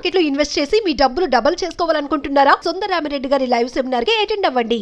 Market లో invest చేసి మీ డబ్బులు డబుల్ చేసుకోవాలనుకుంటున్నారా? సుందరరామిరెడ్డి గారి లైవ్ సెమినార్ కి అటెండ్ అవ్వండి.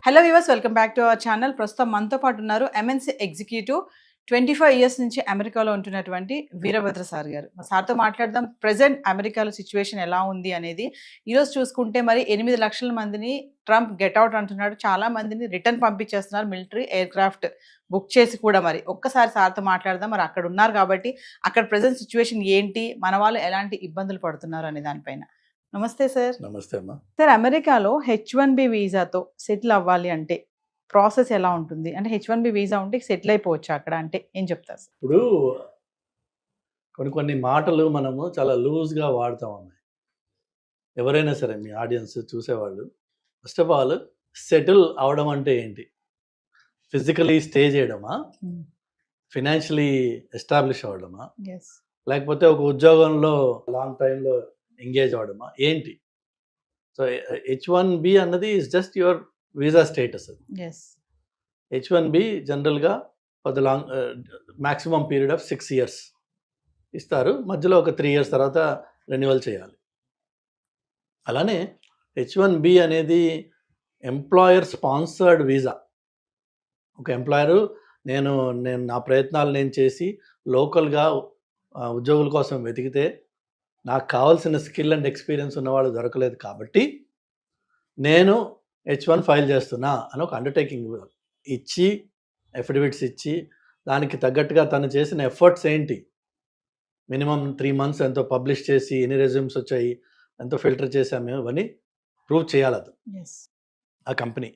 Hello viewers, welcome back to our channel. ప్రస్తుతం మనతో పాటు ఉన్నారు ఎంఎన్సీ ఎగ్జిక్యూటివ్ 25 ఇయర్స్ నుంచి అమెరికాలో ఉంటున్నటువంటి వీరభద్ర సార్ గారు. సార్తో మాట్లాడదాం. ప్రెసెంట్ అమెరికాలో సిచ్యువేషన్ ఎలా ఉంది అనేది. ఈరోజు చూసుకుంటే మరి 8 లక్షల మందిని ట్రంప్ గెట్అవుట్ అంటున్నాడు. చాలా మందిని రిటర్న్ పంపించేస్తున్నారు, మిలిటరీ ఎయిర్ క్రాఫ్ట్ బుక్ చేసి కూడా. మరి ఒక్కసారి సార్తో మాట్లాడదాం. మరి అక్కడ ఉన్నారు కాబట్టి అక్కడ ప్రెసెంట్ సిచ్యువేషన్ ఏంటి, మన వాళ్ళు ఎలాంటి ఇబ్బందులు పడుతున్నారు అనే దానిపైన. నమస్తే సార్. నమస్తే అమ్మా. సార్, అమెరికాలో H1B వీసాతో సెటిల్ అవ్వాలి అంటే ప్రాసెస్ ఎలా ఉంటుంది? అంటే H1B వీసా ఉంటే సెటిల్ అయిపోవచ్చు అక్కడ అంటే ఏం చెప్తారు సార్? ఇప్పుడు కొన్ని మాటలు మనము చాలా లూజ్గా వాడుతూ ఉన్నాయి. ఎవరైనా సరే మీ ఆడియన్స్ చూసేవాళ్ళు, ఫస్ట్ ఆఫ్ ఆల్ సెటిల్ అవడం అంటే ఏంటి? ఫిజికలీ స్టే చేయడమా, ఫినాన్షియలీ ఎస్టాబ్లిష్ అవ్వడమా, లేకపోతే ఒక ఉద్యోగంలో లాంగ్ టైంలో ఎంగేజ్ అవ్వడమా, ఏంటి? సో H1B అన్నది is just your visa status. H1B జనరల్గా for the long maximum period of 6 years ఇస్తారు. మధ్యలో ఒక 3 years తర్వాత రెన్యువల్ చేయాలి. అలానే H1B అనేది ఎంప్లాయర్ స్పాన్సర్డ్ వీసా. ఒక ఎంప్లాయరు నేను నా ప్రయత్నాలు నేను చేసి లోకల్గా ఉద్యోగుల కోసం వెతికితే నాకు కావాల్సిన స్కిల్ అండ్ ఎక్స్పీరియన్స్ ఉన్నవాళ్ళు దొరకలేదు కాబట్టి నేను H1 ఫైల్ చేస్తున్నా అని ఒక అండర్టేకింగ్ ఇచ్చి, ఎఫిడవిట్స్ ఇచ్చి, దానికి తగ్గట్టుగా తను చేసిన ఎఫర్ట్స్ ఏంటి, మినిమం 3 months ఎంతో పబ్లిష్ చేసి, ఎన్ని రెజ్యూమ్స్ వచ్చాయి, ఎంతో ఫిల్టర్ చేసాము, ఇవన్నీ ప్రూవ్ చేయాలి అది ఆ కంపెనీ.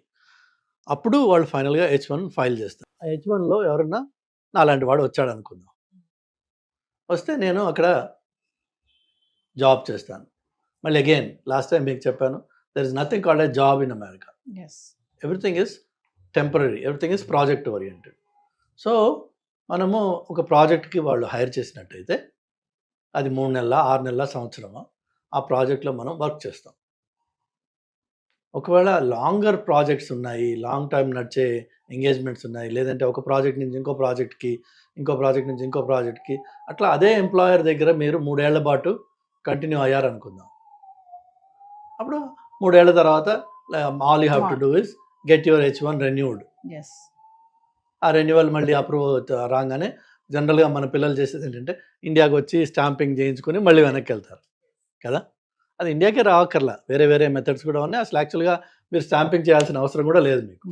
అప్పుడు వాళ్ళు ఫైనల్గా H1 ఫైల్ చేస్తారు. ఆ H1లో ఎవరన్నా నాలాంటి వాడు వచ్చాడు అనుకుందాం. వస్తే నేను అక్కడ జాబ్ చేస్తాను. మళ్ళీ అగైన్ లాస్ట్ టైం మీకు చెప్పాను, there is nothing called a job in America. Everything is temporary, everything is project oriented. So మనము ఒక ప్రాజెక్ట్కి వాళ్ళు హైర్ చేసినట్టయితే అది 3 నెలల, 6 నెలల, సంవత్సరమా ఆ ప్రాజెక్ట్లో మనం వర్క్ చేస్తాం. ఒకవేళ లాంగర్ ప్రాజెక్ట్స్ ఉన్నాయి, లాంగ్ టైం నడిచే ఎంగేజ్మెంట్స్ ఉన్నాయి, లేదంటే ఒక ప్రాజెక్ట్ నుంచి ఇంకో ప్రాజెక్ట్కి, ఇంకో ప్రాజెక్ట్ నుంచి ఇంకో ప్రాజెక్ట్కి, అట్లా అదే ఎంప్లాయర్ దగ్గర మీరు 3 ఏళ్ల పాటు కంటిన్యూ అయ్యారనుకుందాం. అప్పుడు 3 ఏళ్ల తర్వాత all you have to do is get your H1 renewed. ఆ రెన్యువల్ మళ్ళీ అప్రూవ్ రాగానే జనరల్గా మన పిల్లలు చేసేది ఏంటంటే ఇండియాకి వచ్చి స్టాంపింగ్ చేయించుకొని మళ్ళీ వెనక్కి వెళ్తారు కదా. అది ఇండియాకే రావక్కర్లా, వేరే వేరే మెథడ్స్ కూడా ఉన్నాయి. అసలు యాక్చువల్గా మీరు స్టాంపింగ్ చేయాల్సిన అవసరం కూడా లేదు మీకు.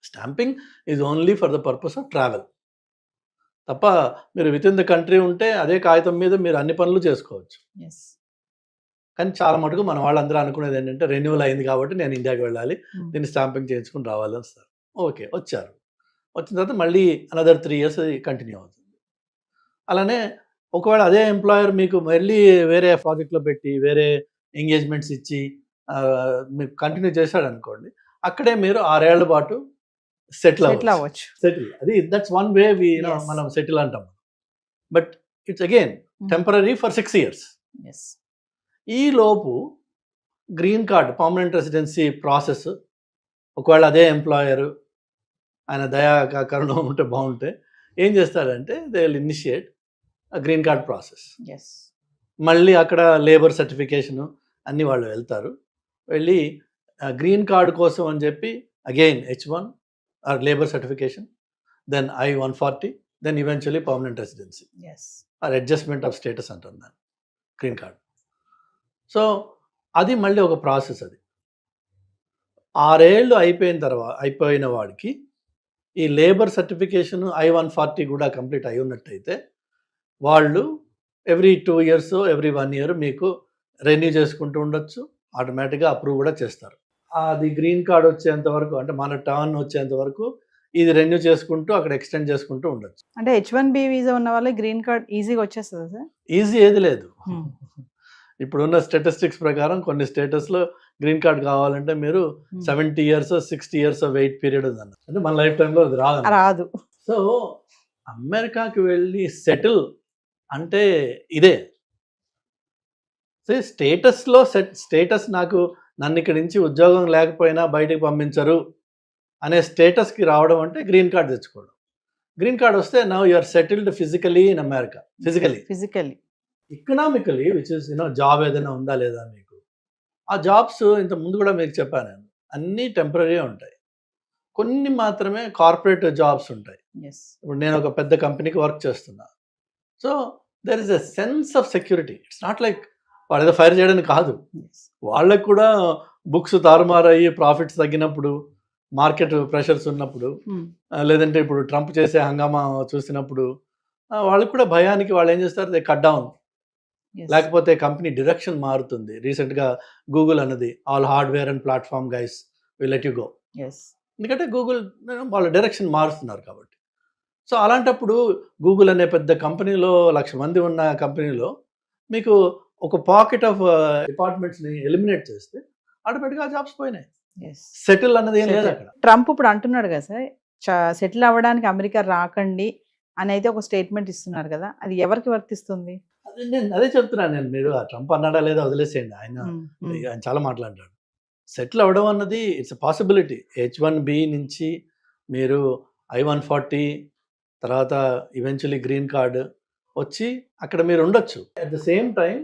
Stamping is only for the purpose of travel తప్ప మీరు విత్ ఇన్ ద కంట్రీ ఉంటే అదే కాగితం మీద మీరు అన్ని పనులు చేసుకోవచ్చు. కానీ చాలా మటుకు మన వాళ్ళందరూ అనుకునేది ఏంటంటే రెన్యువల్ అయింది కాబట్టి నేను ఇండియాకి వెళ్ళాలి, దీన్ని స్టాంపింగ్ చేయించుకుని రావాలి అని సార్. ఓకే, వచ్చారు. వచ్చిన తర్వాత మళ్ళీ అనదర్ 3 years అది కంటిన్యూ అవుతుంది. అలానే ఒకవేళ అదే ఎంప్లాయర్ మీకు మళ్ళీ వేరే ప్రాజెక్ట్లో పెట్టి వేరే ఎంగేజ్మెంట్స్ ఇచ్చి మీకు కంటిన్యూ చేశాడు అనుకోండి, అక్కడే మీరు 6 ఏళ్ల పాటు సెటిల్ అవ్వచ్చు. సెటిల్, అది దట్స్ వన్ వే మనం సెటిల్ అంటాం. But it's again temporary for 6 years. ఈ లోపు green card, permanent residency process ఒకవేళ అదే ఎంప్లాయర్ ఆయన దయా కరుణం ఉంటే బాగుంటే ఏం చేస్తారంటే they will initiate green card process. మళ్ళీ అక్కడ లేబర్ సర్టిఫికేషను అన్నీ వాళ్ళు వెళ్తారు. వెళ్ళి గ్రీన్ కార్డ్ కోసం అని చెప్పి again H1 or labour certification, then I-140, then eventually permanent residency or adjustment of status అంటారు దాన్ని, గ్రీన్ కార్డ్. సో అది మళ్ళీ ఒక ప్రాసెస్. అది 6 ఏళ్ళు అయిపోయిన వాడికి ఈ లేబర్ సర్టిఫికేషన్ I-140 కూడా కంప్లీట్ అయి ఉన్నట్టయితే వాళ్ళు ఎవ్రీ 2 years, ఎవ్రీ 1 year మీకు రెన్యూ చేసుకుంటూ ఉండొచ్చు. ఆటోమేటిక్గా అప్రూవ్ కూడా చేస్తారు. అది గ్రీన్ కార్డ్ వచ్చేంత వరకు, అంటే మన టర్న్ వచ్చేంత వరకు ఇది రెన్యూ చేసుకుంటూ అక్కడ ఎక్స్టెండ్ చేసుకుంటూ ఉండొచ్చు. అంటే H1B వీసా ఉన్న వాళ్ళకి గ్రీన్ కార్డ్ ఈజీగా వచ్చేస్తుంది సార్? ఈజీ ఏది లేదు. ఇప్పుడున్న స్టాటిస్టిక్స్ ప్రకారం కొన్ని స్టేటస్లో గ్రీన్ కార్డ్ కావాలంటే మీరు 70 years, 60 years వెయిట్ పీరియడ్ ఉందన్న. అంటే మన లైఫ్ టైంలో అది రాదు. సో అమెరికాకి వెళ్ళి సెటిల్ అంటే ఇదే. స్టేటస్లో స్టేటస్ నన్ను ఇక్కడి నుంచి ఉద్యోగం లేకపోయినా బయటికి పంపించరు అనే స్టేటస్కి రావడం అంటే గ్రీన్ కార్డ్ తెచ్చుకోవడం. గ్రీన్ కార్డ్ వస్తే now you are settled physically in America. Physically economically which is job ఏదైనా ఉందా లేదా మీకు. ఆ జాబ్స్ ఇంత ముందు కూడా మీకు చెప్పాను నేను, అన్నీ టెంపరీ ఉంటాయి, కొన్ని మాత్రమే కార్పొరేట్ జాబ్స్ ఉంటాయి. ఇప్పుడు నేను ఒక పెద్ద కంపెనీకి వర్క్ చేస్తున్నా. So there is a sense of security. It's not like వాడు ఏదో ఫైర్ చేయడానికి కాదు. వాళ్ళకు కూడా బుక్స్ తారుమారయ్యి ప్రాఫిట్స్ తగ్గినప్పుడు, మార్కెట్ ప్రెషర్స్ ఉన్నప్పుడు, లేదంటే ఇప్పుడు ట్రంప్ చేసే హంగామా చూసినప్పుడు వాళ్ళకి కూడా భయానికి వాళ్ళు ఏం చేస్తారు, దే కట్ డౌన్. లేకపోతే కంపెనీ డైరెక్షన్ మారుతుంది. రీసెంట్గా గూగుల్ అన్నది all hardware and platform guys will let you go. ఎందుకంటే గూగుల్ వాళ్ళ డైరెక్షన్ మారుస్తున్నారు కాబట్టి. సో అలాంటప్పుడు గూగుల్ అనే పెద్ద కంపెనీలో 1,00,000 మంది ఉన్న కంపెనీలో మీకు ఒక పాకెట్ ఆఫ్ డిపార్ట్మెంట్స్ని ఎలిమినేట్ చేస్తే ఆటోమేటిక్గా జాబ్స్ పోయినాయి. సెటిల్ అన్నది ఏం లేదు అక్కడ. ట్రంప్ ఇప్పుడు అంటున్నాడు కదా సార్, సెటిల్ అవ్వడానికి అమెరికా రాకండి అని అయితే ఒక స్టేట్మెంట్ ఇస్తున్నారు కదా, అది ఎవరికి వర్తిస్తుంది? అదే చెప్తున్నాను నేను. మీరు ఆ ట్రంప్ అన్నాడా లేదా వదిలేసేయండి, ఆయన చాలా మాట్లాడాడు. సెటిల్ అవ్వడం అన్నది ఇట్స్ అ పాసిబిలిటీ. H1B నుంచి మీరు I-140 తర్వాత ఈవెన్చువలీ గ్రీన్ కార్డ్ వచ్చి అక్కడ మీరు ఉండొచ్చు. అట్ ద సేమ్ టైం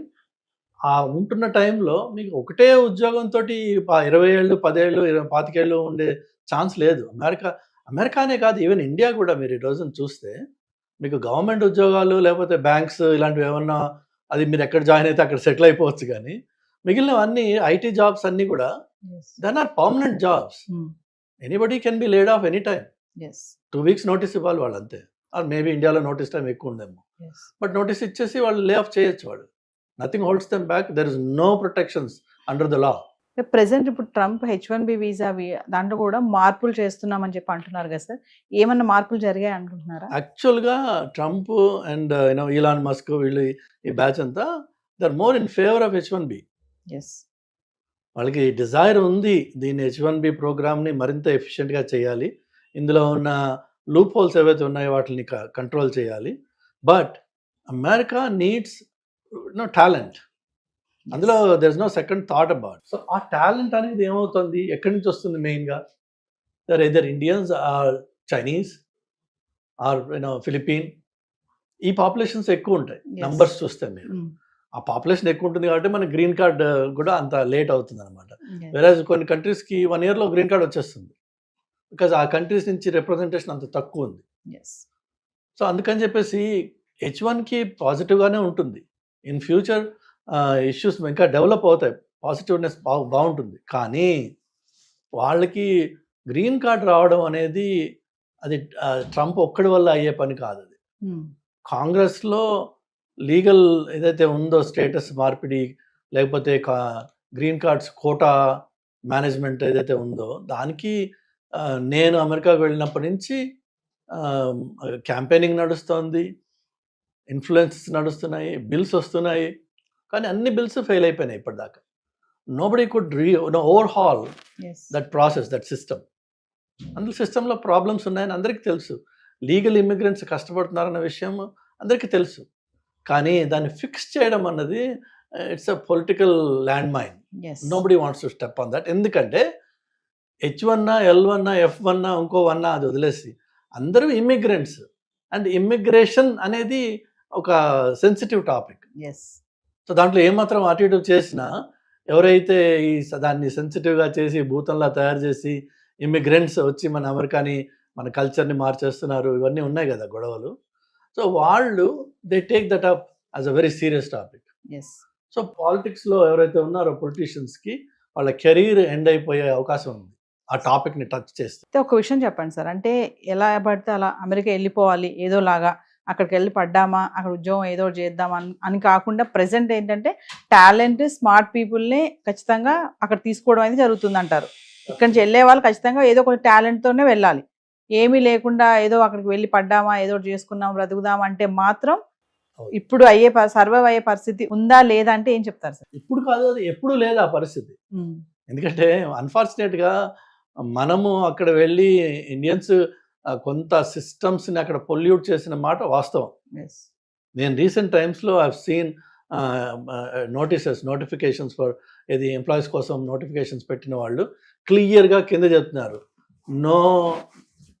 ఆ ఉంటున్న టైంలో మీకు ఒకటే ఉద్యోగంతో 20 ఏళ్ళు 10 ఏళ్ళు 25 ఏళ్ళు ఉండే ఛాన్స్ లేదు. అమెరికానే కాదు, ఈవెన్ ఇండియా కూడా మీరు ఈ రోజున చూస్తే మీకు గవర్నమెంట్ ఉద్యోగాలు లేకపోతే బ్యాంక్స్ ఇలాంటివి ఏమన్నా అది మీరు ఎక్కడ జాయిన్ అయితే అక్కడ సెటిల్ అయిపోవచ్చు. కానీ మిగిలినవన్నీ ఐటీ జాబ్స్ అన్నీ కూడా then are permanent jobs. Anybody can be laid off any time. 2 weeks notice ఇవ్వాలి వాళ్ళు అంతే. ఆర్ మేబీ ఇండియాలో నోటీస్ టైం ఎక్కువ ఉందేమో, బట్ నోటీస్ ఇచ్చేసి వాళ్ళు లే ఆఫ్ చేయొచ్చు. వాళ్ళు nothing holds them back. There is no protections under the law. Present ఇప్పుడు ట్రంప్ H1B వీసా దాంట్లో కూడా మార్పులు చేస్తున్నామని చెప్పి అంటున్నారు కదా సార్, ఏమన్నా మార్పులు జరిగాయి అనుకుంటున్నారా? యాక్చువల్గా ట్రంప్ అండ్ ఈలాన్ మస్క్ వీళ్ళు ఈ బ్యాచ్ అంతా they are more in favour of H1B. వాళ్ళకి డిజైర్ ఉంది దీన్ని H1B ప్రోగ్రామ్ని మరింత ఎఫిషియెంట్గా చేయాలి, ఇందులో ఉన్న లూప్ హోల్స్ ఏవైతే ఉన్నాయో వాటిని కంట్రోల్ చేయాలి. But America needs talent. అందులో there is no second thought about. So ఆ టాలెంట్ అనేది ఏమవుతుంది, ఎక్కడి నుంచి వస్తుంది? మెయిన్గా there either Indians or Chinese or Philippine. ఈ పాపులేషన్స్ ఎక్కువ ఉంటాయి నంబర్స్ చూస్తే. మీరు ఆ పాపులేషన్ ఎక్కువ ఉంటుంది కాబట్టి మన గ్రీన్ కార్డ్ కూడా అంత లేట్ అవుతుంది అనమాట. వేరేజ్ కొన్ని కంట్రీస్కి 1 yearలో గ్రీన్ కార్డ్ వచ్చేస్తుంది, బికాజ్ ఆ కంట్రీస్ నుంచి రిప్రజెంటేషన్ అంత తక్కువ ఉంది. సో అందుకని చెప్పేసి H1కి పాజిటివ్గానే ఉంటుంది. ఇన్ ఫ్యూచర్ ఇష్యూస్ ఇంకా డెవలప్ అవుతాయి, పాజిటివ్నెస్ బాగుంటుంది. కానీ వాళ్ళకి గ్రీన్ కార్డ్ రావడం అనేది అది ట్రంప్ ఒక్కడి వల్ల అయ్యే పని కాదు. అది కాంగ్రెస్లో లీగల్ ఏదైతే ఉందో స్టేటస్ మార్పిడి లేకపోతే గ్రీన్ కార్డ్స్ కోటా మేనేజ్మెంట్ ఏదైతే ఉందో దానికి నేను అమెరికాకు వెళ్ళినప్పటి నుంచి క్యాంపెయినింగ్ నడుస్తుంది, ఇన్ఫ్లుయెన్సెస్ నడుస్తున్నాయి, బిల్స్ వస్తున్నాయి. కానీ అన్ని బిల్స్ ఫెయిల్ అయిపోయినాయి ఇప్పటిదాకా. Nobody could overhaul that process, that system. అందులో సిస్టంలో ప్రాబ్లమ్స్ ఉన్నాయని అందరికీ తెలుసు. లీగల్ ఇమిగ్రెంట్స్ కష్టపడుతున్నారన్న విషయం అందరికీ తెలుసు. కానీ దాన్ని ఫిక్స్ చేయడం అన్నది it's a political landmine. Nobody wants to step on that. ఎందుకంటే H1 L1 F1 ఇంకో 1 అది వదిలేసి అందరూ ఇమిగ్రెంట్స్. అండ్ ఇమ్మిగ్రేషన్ అనేది ఒక సెన్సిటివ్ టాపిక్. సో దాంట్లో ఏమాత్రం అటు ఇటు చేసినా ఎవరైతే దాన్ని సెన్సిటివ్గా చేసి భూతంలా తయారు చేసి ఇమ్మిగ్రెంట్స్ వచ్చి మన అమెరికాని మన కల్చర్ని మార్చేస్తున్నారు, ఇవన్నీ ఉన్నాయి కదా గొడవలు. సో వాళ్ళు they take that up as a very serious topic. So పాలిటిక్స్లో ఎవరైతే ఉన్నారో పొలిటీషియన్స్కి వాళ్ళ కెరీర్ ఎండ్ అయిపోయే అవకాశం ఉంది ఆ టాపిక్ని టచ్ చేస్తే. ఒక విషయం చెప్పండి సార్, అంటే ఎలా పడితే అలా అమెరికా వెళ్ళిపోవాలి ఏదోలాగా, అక్కడికి వెళ్ళి పడ్డామా అక్కడ ఉద్యోగం ఏదో చేద్దామా అని కాకుండా ప్రెసెంట్ ఏంటంటే టాలెంట్ స్మార్ట్ పీపుల్ని ఖచ్చితంగా అక్కడ తీసుకోవడం అనేది జరుగుతుంది అంటారు. ఇక్కడి నుంచి వెళ్ళే వాళ్ళు ఖచ్చితంగా ఏదో ఒక టాలెంట్తోనే వెళ్ళాలి. ఏమీ లేకుండా ఏదో అక్కడికి వెళ్ళి పడ్డామా ఏదో చేసుకున్నాం బ్రతుకుదాం అంటే మాత్రం ఇప్పుడు సర్వైవ్ అయ్యే పరిస్థితి ఉందా లేదా అంటే ఏం చెప్తారు సార్? ఇప్పుడు కాదు, అది ఎప్పుడు లేదు ఆ పరిస్థితి. ఎందుకంటే అన్ఫార్చునేట్గా మనము అక్కడ వెళ్ళి ఇండియన్స్ కొంత సిస్టమ్స్ని అక్కడ పొల్యూట్ చేసిన మాట వాస్తవం. నేను రీసెంట్ టైమ్స్లో I have seen notifications for ఇది ఎంప్లాయీస్ కోసం నోటిఫికేషన్స్ పెట్టిన వాళ్ళు క్లియర్గా కింద చెప్తున్నారు, no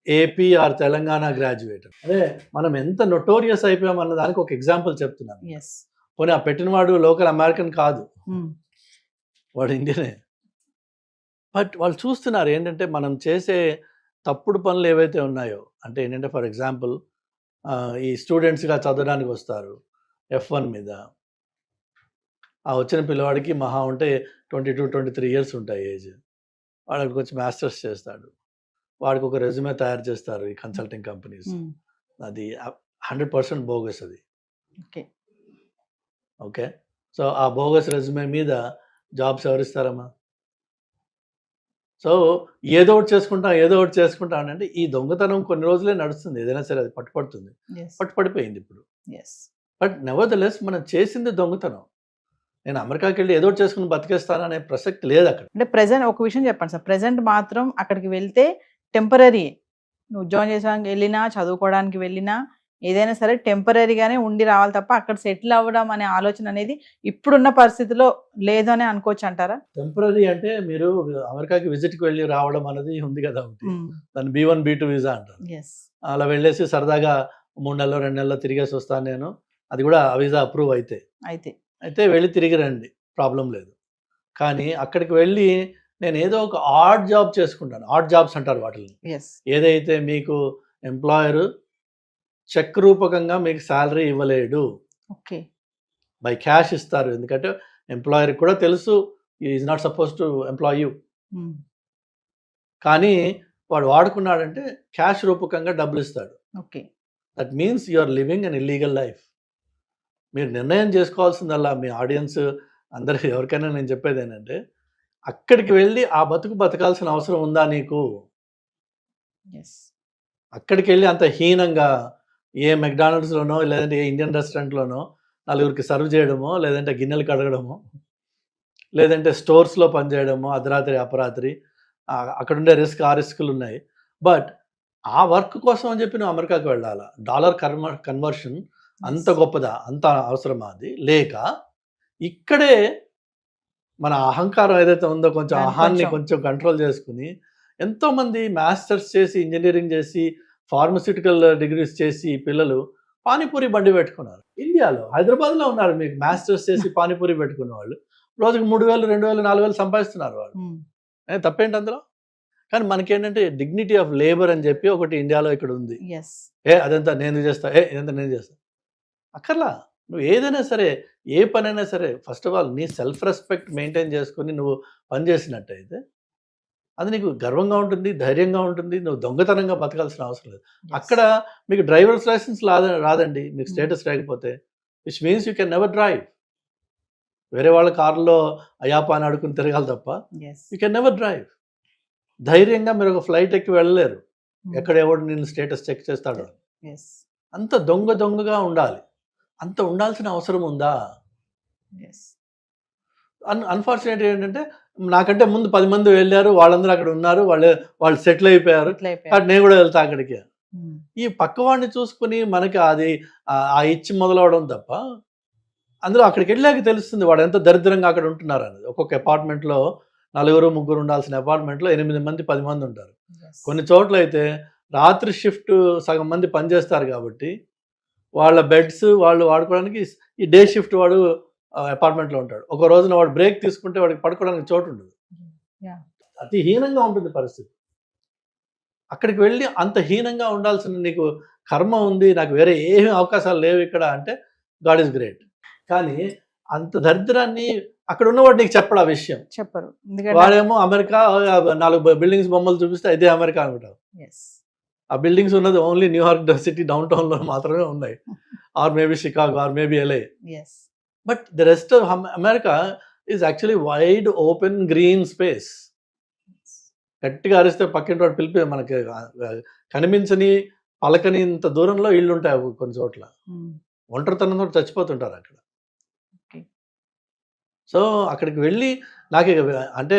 AP or Telangana graduate. అదే మనం ఎంత నొటోరియస్ అయిపోయాం అన్న దానికి ఒక ఎగ్జాంపుల్ చెప్తున్నాను. ఎస్. పోనీ ఆ పెట్టిన వాడు లోకల్ అమెరికన్ కాదు, వాడు ఇండియనే. బట్ వాళ్ళు చూస్తున్నారు ఏంటంటే మనం చేసే తప్పుడు పనులు ఏవైతే ఉన్నాయో, అంటే ఏంటంటే ఫర్ ఎగ్జాంపుల్ ఈ స్టూడెంట్స్గా చదవడానికి వస్తారు F1 మీద. ఆ వచ్చిన పిల్లవాడికి మహా ఉంటే 22-23 ఇయర్స్ ఉంటాయి ఏజ్. వాడికి వచ్చి మాస్టర్స్ చేస్తాడు, వాడికి ఒక రెజ్యూమే తయారు చేస్తారు ఈ కన్సల్టింగ్ కంపెనీస్. అది 100% బోగస్ అది. ఓకే. ఓకే, సో ఆ బోగస్ రెజ్యూమే మీద జాబ్స్ ఎవరిస్తారమ్మా? సో ఏదో ఒకటి చేసుకుంటాం అంటే ఈ దొంగతనం కొన్ని రోజులే నడుస్తుంది, ఏదైనా సరే అది పట్టుపడుతుంది. పట్టుపడిపోయింది ఇప్పుడు. బట్ నెవర్దలెస్ మనం చేసింది దొంగతనం. నేను అమెరికాకి వెళ్ళి ఏదో ఒకటి చేసుకుని బతికేస్తాననే ప్రసక్తి లేదు అక్కడ. అంటే ప్రెజెంట్ ఒక విషయం చెప్పండి సార్, ప్రెజెంట్ మాత్రం అక్కడికి వెళ్తే టెంపరీ, నువ్వు జాయిన్ చేసానికి వెళ్ళినా చదువుకోవడానికి వెళ్ళినా ఏదైనా సరే టెంపరీగానే ఉండి రావాలి తప్ప అక్కడ సెటిల్ అవ్వడం అనే ఆలోచన అనేది ఇప్పుడున్న పరిస్థితిలో లేదు అని అనుకోవచ్చు అంటారా? టెంపరీ అంటే మీరు అమెరికాకి విజిట్కి వెళ్ళి రావడం అనేది ఉంది కదా, దాన్ని B1 B2 వీసా అంటారు. అలా వెళ్ళేసి సరదాగా 3 నెలలు 2 నెలలు తిరిగేసి వస్తాను నేను, అది కూడా ఆ వీసా అప్రూవ్ అయితే వెళ్ళి తిరిగి రండి, ప్రాబ్లం లేదు. కానీ అక్కడికి వెళ్ళి నేను ఏదో ఒక ఆడ్ జాబ్ చేసుకుంటాను, ఆడ్ జాబ్స్ అంటారు వాటిని. ఏదైతే మీకు ఎంప్లాయర్ చెక్ రూపకంగా మీకు శాలరీ ఇవ్వలేడు, బై క్యాష్ ఇస్తారు. ఎందుకంటే ఎంప్లాయర్ కూడా తెలుసు is not suppose to employ you, కానీ వాడు వాడుకున్నాడంటే క్యాష్ రూపకంగా డబ్బులు ఇస్తాడు. That means you are living an illegal life. మీరు నిర్ణయం చేసుకోవాల్సిందల్లా మీ ఆడియన్స్ అందరికి ఎవరికైనా నేను చెప్పేది ఏంటంటే, అక్కడికి వెళ్ళి ఆ బతుకు బతకాల్సిన అవసరం ఉందా నీకు? అక్కడికి వెళ్ళి అంత హీనంగా ఏ మెక్డానల్డ్స్లోనో లేదంటే ఏ ఇండియన్ రెస్టారెంట్లోనో నలుగురికి సర్వ్ చేయడమో, లేదంటే గిన్నెలు కడగడమో, లేదంటే స్టోర్స్లో పనిచేయడమో అర్ధరాత్రి అపరాత్రి, అక్కడ ఉండే ఆ రిస్కులు ఉన్నాయి. బట్ ఆ వర్క్ కోసం అని చెప్పి నువ్వు అమెరికాకి వెళ్ళాలా? డాలర్ కన్వర్షన్ అంత గొప్పదా, అంత అవసరమా? అది లేక ఇక్కడే మన అహంకారం ఏదైతే ఉందో కొంచెం అహాన్ని కొంచెం కంట్రోల్ చేసుకుని ఎంతోమంది మాస్టర్స్ చేసి ఇంజనీరింగ్ చేసి ఫార్మస్యూటికల్ డిగ్రీస్ చేసి పిల్లలు పానీపూరి బండి పెట్టుకున్నారు. ఇండియాలో హైదరాబాద్లో ఉన్నారు మీకు మాస్టర్స్ చేసి పానీపూరి పెట్టుకున్న వాళ్ళు, రోజుకి 3,000 2,000 4,000 సంపాదిస్తున్నారు వాళ్ళు. తప్పేంటి అందులో? కానీ మనకేంటంటే డిగ్నిటీ ఆఫ్ లేబర్ అని చెప్పి ఒకటి ఇండియాలో ఇక్కడ ఉంది. అదంతా నేను చేస్తా, ఇదంతా నేను చేస్తా అక్కర్లా. నువ్వు ఏదైనా సరే, ఏ పనైనా సరే, ఫస్ట్ ఆఫ్ ఆల్ నీ సెల్ఫ్ రెస్పెక్ట్ మెయింటైన్ చేసుకుని నువ్వు పని చేసినట్టయితే అది నీకు గర్వంగా ఉంటుంది, ధైర్యంగా ఉంటుంది. నువ్వు దొంగతనంగా బతకాల్సిన అవసరం లేదు. అక్కడ మీకు డ్రైవర్స్ లైసెన్స్ రాదండి మీకు స్టేటస్ లేకపోతే, which means you can never drive. వేరే వాళ్ళ కారులో అయాపా అని అడుకుని తిరగాలి తప్ప యూ కెన్ నెవర్ డ్రైవ్. ధైర్యంగా మీరు ఒక ఫ్లైట్ ఎక్కి వెళ్ళలేరు, ఎక్కడ ఎవడు నేను స్టేటస్ చెక్ చేస్తాడు. అంత దొంగగా ఉండాలి. అంత ఉండాల్సిన అవసరం ఉందా? అన్ఫార్చునేట్ ఏంటంటే నాకంటే ముందు 10 మంది వెళ్ళారు, వాళ్ళందరూ అక్కడ ఉన్నారు, వాళ్ళు సెటిల్ అయిపోయారు, నేను కూడా వెళ్తా అక్కడికి. ఈ పక్కవాడిని చూసుకుని మనకి అది ఆ ఇచ్చి మొదలవడం తప్ప, అందులో అక్కడికి వెళ్ళాక తెలుస్తుంది వాడు ఎంత దరిద్రంగా అక్కడ ఉంటున్నారు అనేది. ఒక్కొక్క అపార్ట్మెంట్లో 4-3 ఉండాల్సిన అపార్ట్మెంట్లో 8 మంది 10 మంది ఉంటారు. కొన్ని చోట్ల అయితే రాత్రి షిఫ్ట్ సగం మంది పనిచేస్తారు కాబట్టి వాళ్ళ బెడ్స్ వాళ్ళు వాడుకోవడానికి ఈ డే షిఫ్ట్ వాడు అపార్ట్మెంట్లో ఉంటాడు. ఒక రోజున వాడు బ్రేక్ తీసుకుంటే వాడికి పడుకోవడానికి చోటు ఉండదు. అతి హీనంగా ఉంటుంది పరిస్థితి. అక్కడికి వెళ్ళి అంత హీనంగా ఉండాల్సిన నీకు కర్మ ఉంది, నాకు వేరే ఏమీ అవకాశాలు లేవు ఇక్కడ అంటే గాడ్ ఈజ్ గ్రేట్. కానీ అంత దరిద్రాన్ని అక్కడ ఉన్నవాడు నీకు చెప్పడు, ఆ విషయం చెప్పరు. వాడేమో అమెరికా 4 బిల్డింగ్స్ బొమ్మలు చూపిస్తే ఇదే అమెరికా అనుకుంటావు. ఆ బిల్డింగ్స్ ఉన్నది ఓన్లీ న్యూయార్క్ సిటీ డౌన్ టౌన్లో మాత్రమే ఉన్నాయి, or maybe Chicago, or maybe LA. But the rest of America is actually wide open green space. గట్టిగా అరిస్తే పక్కింటి వాడు పిలిపి మనకి కనిపించని పలకని ఇంత దూరంలో ఇళ్ళు ఉంటాయి కొన్ని చోట్ల. ఒంటరితనంతో చచ్చిపోతుంటారు అక్కడ. సో అక్కడికి వెళ్ళి నాకు అంటే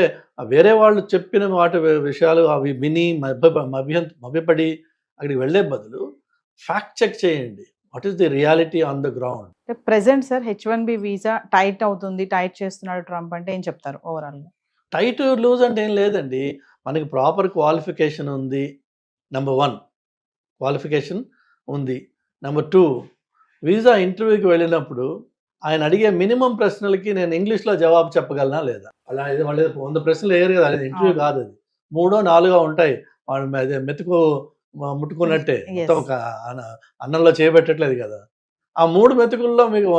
వేరే వాళ్ళు చెప్పిన వాటి విషయాలు అవి విని మభ్యపడి అక్కడికి వెళ్ళే బదులు ఫ్యాక్ట్ చెక్ చేయండి. What is the reality on the ground. Present sir H1B visa tight అవుతుంది, టైట్ చేస్తున్నాడు ట్రంప్ అంటే ఏం చెప్తారు ఓవరాల్ గా? టైట్ లూజ్ అంటే ఏం లేదండి, మనకి ప్రాపర్ క్వాలిఫికేషన్ ఉంది. నెంబర్ 1 క్వాలిఫికేషన్ ఉంది. నెంబర్ 2 వీసా ఇంటర్వ్యూకి వెళ్ళినప్పుడు ఆయన అడిగే మినిమం ప్రశ్నలకి నేను ఇంగ్లీష్లో జవాబు చెప్పగలనా లేదా? అలా అయితే వాళ్ళు 100 ప్రశ్నలు వేయరు కదా, అది ఇంటర్వ్యూ కాదు, అది 3-4 ఉంటాయి. వాళ్ళు అదే మెతుకు ముట్టుకున్నట్టే, మొత్తం ఒక అన్నంలో చేయబెట్టట్లేదు కదా. ఆ 3 మెతుకుల్లో మీకు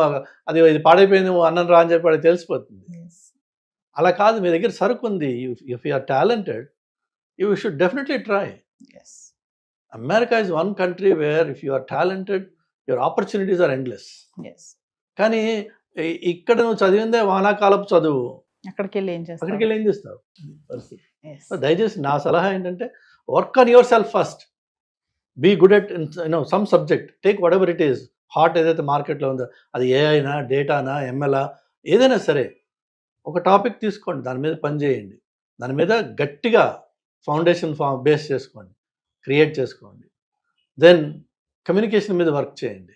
అది ఇది పాడైపోయింది అన్నం రా అని చెప్పి అది తెలిసిపోతుంది. అలా కాదు, మీ దగ్గర సరుకు ఉంది. If you are talented you should definitely try. America is one country where if you are talented your opportunities are endless. కానీ ఇక్కడ నువ్వు చదివిందే వానాకాలపు చదువు, అక్కడికి వెళ్ళి ఏం చేస్తావు పరిస్థితి. దయచేసి నా సలహా ఏంటంటే work on yourself first, be good at some subject, take whatever it is hot ఏదైతే మార్కెట్లో ఉందో, అది ఏఐనా, డేటానా, ఎంఎల్ఆ, ఏదైనా సరే ఒక టాపిక్ తీసుకోండి, దాని మీద పని చేయండి, దాని మీద గట్టిగా ఫౌండేషన్ బేస్ చేసుకోండి, క్రియేట్ చేసుకోండి. దెన్ కమ్యూనికేషన్ మీద వర్క్ చేయండి.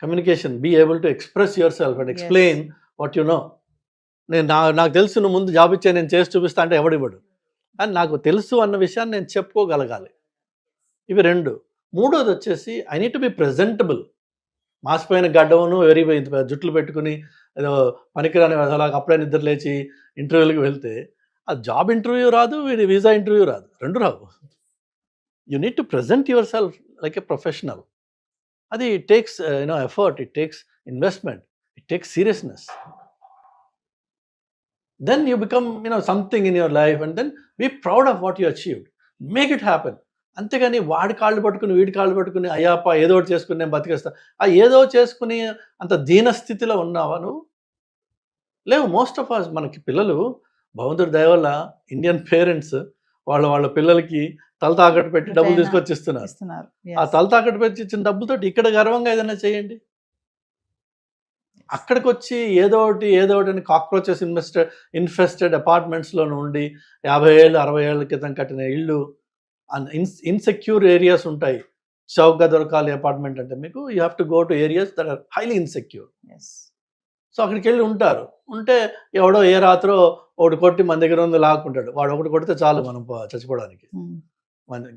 Communication, be able to express yourself and explain what you know. నాకు తెలుసు, నువ్వు ముందు జాబ్ ఇచ్చే నేను చేసి చూపిస్తా అంటే ఎవడివ్వడు. అని నాకు తెలుసు అన్న విషయాన్ని నేను చెప్పుకోగలగాలి. ఇవి 2. 3వది వచ్చేసి I need to be presentable. మాసిపోయిన గడ్డమును జుట్లు పెట్టుకుని ఏదో పనికిరాని అలాగ అప్పుడే నిద్ర లేచి ఇంటర్వ్యూలకు వెళ్తే ఆ జాబ్ ఇంటర్వ్యూ రాదు, వీడి వీసా ఇంటర్వ్యూ రాదు, 2 రావు. You need to present yourself like a professional. అది it takes effort, it takes investment, it takes seriousness. Then you become something in your life and then be proud of what you achieved. Make it happen. అంతేగాని వాడి కాళ్ళు పట్టుకుని వీడి కాళ్ళు పట్టుకుని అయ్యాపా ఏదో ఒకటి చేసుకుని నేను బతికేస్తా, ఆ ఏదో చేసుకుని అంత దీనస్థితిలో ఉన్నావా నువ్వు? లేవు. మోస్ట్ ఆఫ్ అస్, మనకి పిల్లలు భగవంతుడి దయ వల్ల ఇండియన్ పేరెంట్స్ వాళ్ళ పిల్లలకి తల తాకట్టు పెట్టి డబ్బులు తీసుకొచ్చి ఇస్తున్నారు. ఆ తల తాకట్టు పెట్టి ఇచ్చిన డబ్బులతో ఇక్కడ గర్వంగా ఏదైనా చేయండి. అక్కడికి వచ్చి ఏదో ఒకటి అని కాక్రోచెస్ ఇన్ఫెస్టెడ్ అపార్ట్మెంట్స్లో నుండి 50 ఏళ్ళు 60 ఏళ్ళ క్రితం కట్టిన ఇళ్ళు, ఇన్సెక్యూర్ ఏరియాస్ ఉంటాయి. చౌకగా దొరకాలి అపార్ట్మెంట్ అంటే మీకు you have to go to areas that are highly insecure. So అక్కడికి వెళ్ళి ఉంటే ఎవడో ఏ రాత్రో ఒకటి కొట్టి మన దగ్గర ఉంది లాక్కుంటాడు. వాడు ఒకటి కొడితే చాలు మనం చచ్చిపోవడానికి,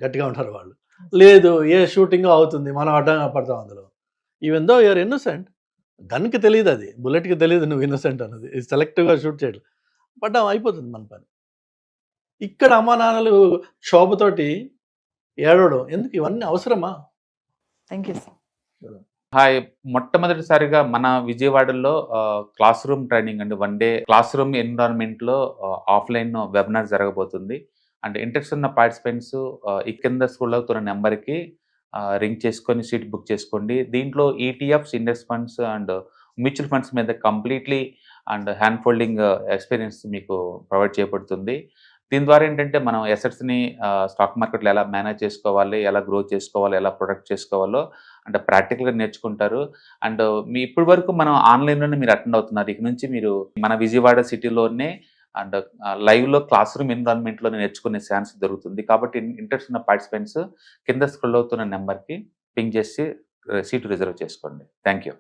గట్టిగా ఉంటారు వాళ్ళు. లేదు, ఏ షూటింగ్ అవుతుంది, మనం అడ్డంగా పడతాం అందులో. ఈవెన్ దో యూఆర్ ఇన్నోసెంట్, గన్కి తెలియదు, అది బుల్లెట్కి తెలియదు నువ్వు ఇన్నోసెంట్ అన్నది. సెలెక్టివ్గా షూట్ చేయడం పడ్డాం, అయిపోతుంది మన పని. ఇక్కడ అమ్మా నాన్నలు క్షోభతోటి ఏడవడం ఎందుకు? ఇవన్నీ అవసరమా? Thank you sir. హాయ్, మొట్టమొదటిసారిగా మన విజయవాడలో క్లాస్ రూమ్ ట్రైనింగ్ అండి, 1 డే క్లాస్ రూమ్ ఎన్విరాన్మెంట్లో ఆఫ్లైన్ వెబినార్ జరగబోతుంది. అంటే ఇంట్రెస్ట్ ఉన్న పార్టిసిపెంట్స్ ఈ కింద స్క్రోల్ అవుతున్న నెంబర్కి రింగ్ చేసుకొని సీట్ బుక్ చేసుకోండి. దీంట్లో ETFs, index funds and mutual funds మీద completely and hand folding experience మీకు ప్రొవైడ్ చేయబడుతుంది. దీని ద్వారా ఏంటంటే మనం ఎసెట్స్ని స్టాక్ మార్కెట్లో ఎలా మేనేజ్ చేసుకోవాలి, ఎలా గ్రో చేసుకోవాలి, ఎలా ప్రొడక్ట్ చేసుకోవాలో అంటే ప్రాక్టికల్గా నేర్చుకుంటారు. అండ్ మీ ఇప్పటి వరకు మనం ఆన్లైన్లోనే మీరు అటెండ్ అవుతున్నారు. ఇక నుంచి మీరు మన విజయవాడ సిటీలోనే అండ్ లైవ్లో క్లాస్ రూమ్ ఎన్విరాన్మెంట్లో నేర్చుకునే ఛాన్స్ దొరుకుతుంది. కాబట్టి ఇంట్రెస్ట్ ఉన్న పార్టిసిపెంట్స్ కింద స్క్రోల్ అవుతున్న నెంబర్కి పింగ్ చేసి సీటు రిజర్వ్ చేసుకోండి. Thank you.